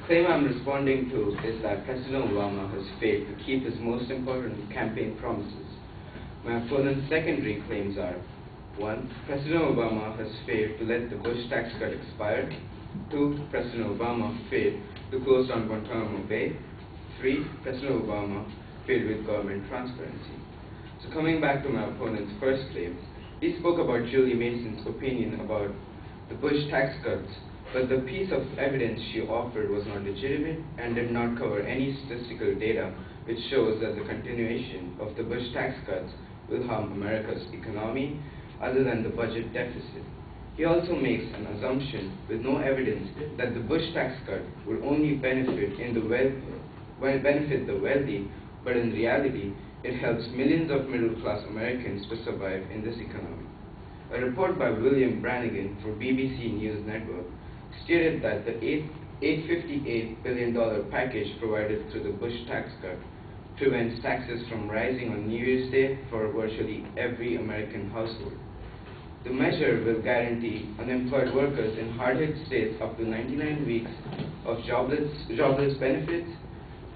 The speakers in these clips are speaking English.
claim I'm responding to is that President Obama has failed to keep his most important campaign promises. My opponent's secondary claims are: 1. President Obama has failed to let the Bush tax cut expire. 2. President Obama failed to close down Guantanamo Bay. 3. President Obama failed with government transparency. So coming back to my opponent's first claim, he spoke about Julie Mason's opinion about the Bush tax cuts, but the piece of evidence she offered was not legitimate and did not cover any statistical data which shows that the continuation of the Bush tax cuts will harm America's economy other than the budget deficit. He also makes an assumption with no evidence that the Bush tax cut would only benefit the wealthy, but in reality, it helps millions of middle-class Americans to survive in this economy. A report by William Brannigan for BBC News Network stated that the $858 billion package provided through the Bush tax cut prevents taxes from rising on New Year's Day for virtually every American household. The measure will guarantee unemployed workers in hard-hit states up to 99 weeks of jobless benefits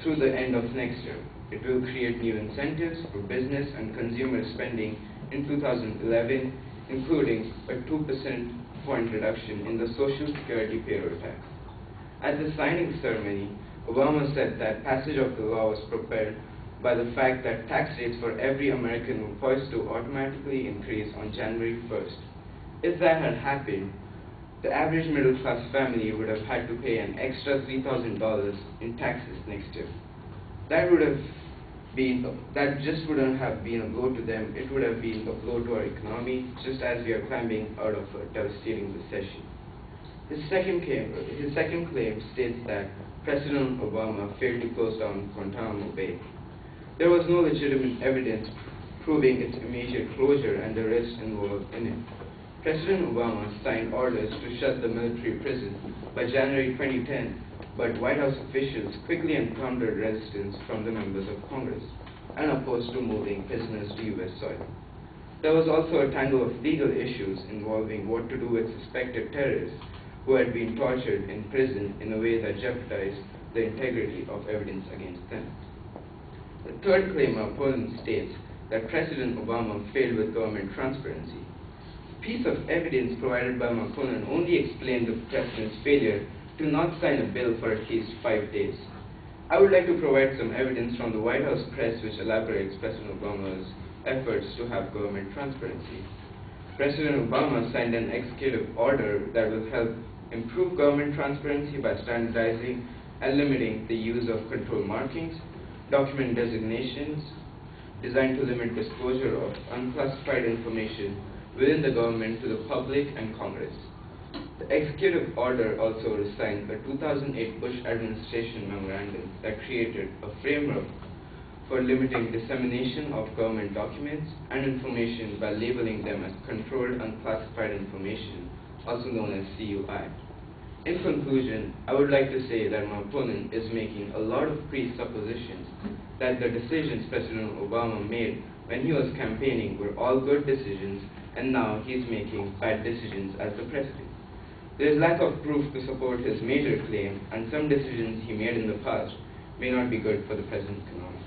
through the end of next year. It will create new incentives for business and consumer spending in 2011, including a 2% point reduction in the Social Security payroll tax. At the signing ceremony, Obama said that passage of the law was propelled by the fact that tax rates for every American were poised to automatically increase on January 1st. If that had happened, the average middle-class family would have had to pay an extra $3,000 in taxes next year. That just wouldn't have been a blow to them, it would have been a blow to our economy, just as we are climbing out of a devastating recession. His second claim states that President Obama failed to close down Guantanamo Bay. There was no legitimate evidence proving its immediate closure and the risks involved in it. President Obama signed orders to shut the military prison by January 2010, but White House officials quickly encountered resistance from the members of Congress and opposed to moving prisoners to U.S. soil. There was also a tangle of legal issues involving what to do with suspected terrorists who had been tortured in prison in a way that jeopardized the integrity of evidence against them. The third claim our opponent states that President Obama failed with government transparency. The piece of evidence provided by my opponent only explained the president's failure to not sign a bill for at least 5 days. I would like to provide some evidence from the White House press which elaborates President Obama's efforts to have government transparency. President Obama signed an executive order that will help improve government transparency by standardizing and limiting the use of control markings, document designations, designed to limit disclosure of unclassified information within the government to the public and Congress. The executive order also signed a 2008 Bush administration memorandum that created a framework for limiting dissemination of government documents and information by labeling them as controlled unclassified information, also known as CUI. In conclusion, I would like to say that my opponent is making a lot of presuppositions that the decisions President Obama made when he was campaigning were all good decisions, and now he's making bad decisions as the president. There is lack of proof to support his major claim, and some decisions he made in the past may not be good for the present economy.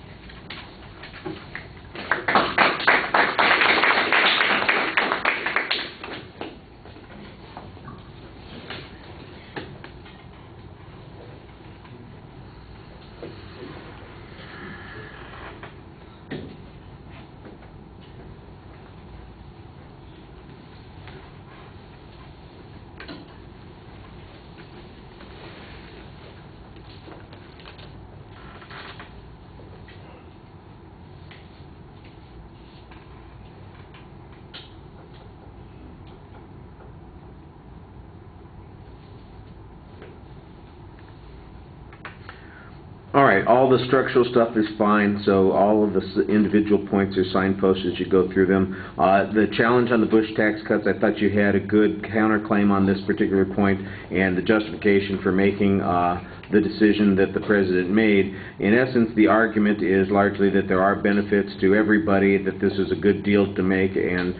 All right, all the structural stuff is fine, so all of the individual points are signposts as you go through them. The challenge on the Bush tax cuts, I thought you had a good counterclaim on this particular point, and the justification for making the decision that the President made. In essence, the argument is largely that there are benefits to everybody, that this is a good deal to make, and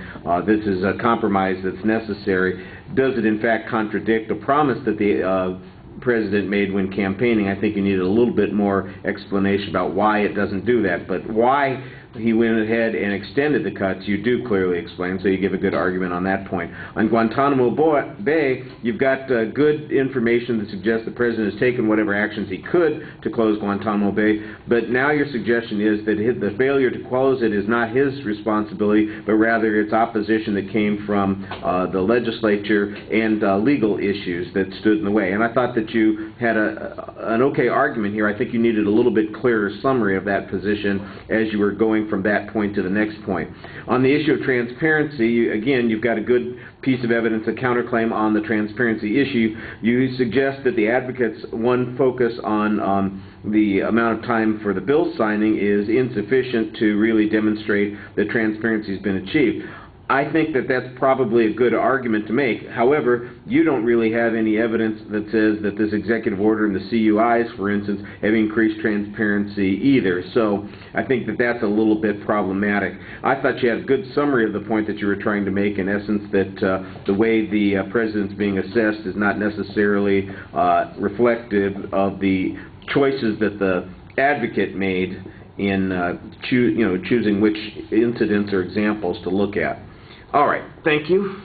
this is a compromise that's necessary. Does it in fact contradict the promise that the president made when campaigning. I think you needed a little bit more explanation about why it doesn't do that. But why he went ahead and extended the cuts, you do clearly explain, so you give a good argument on that point. On Guantanamo Bay, you've got good information that suggests the president has taken whatever actions he could to close Guantanamo Bay, but now your suggestion is that the failure to close it is not his responsibility, but rather it's opposition that came from the legislature and legal issues that stood in the way. And I thought that you had an okay argument here. I think you needed a little bit clearer summary of that position as you were going from that point to the next point. On the issue of transparency, again, you've got a good piece of evidence, a counterclaim on the transparency issue. You suggest that the advocates' focus on the amount of time for the bill signing is insufficient to really demonstrate that transparency has been achieved. I think that that's probably a good argument to make. However, you don't really have any evidence that says that this executive order and the CUIs, for instance, have increased transparency either. So I think that that's a little bit problematic. I thought you had a good summary of the point that you were trying to make, in essence, that the way the president's being assessed is not necessarily reflective of the choices that the advocate made in choosing which incidents or examples to look at. All right. Thank you.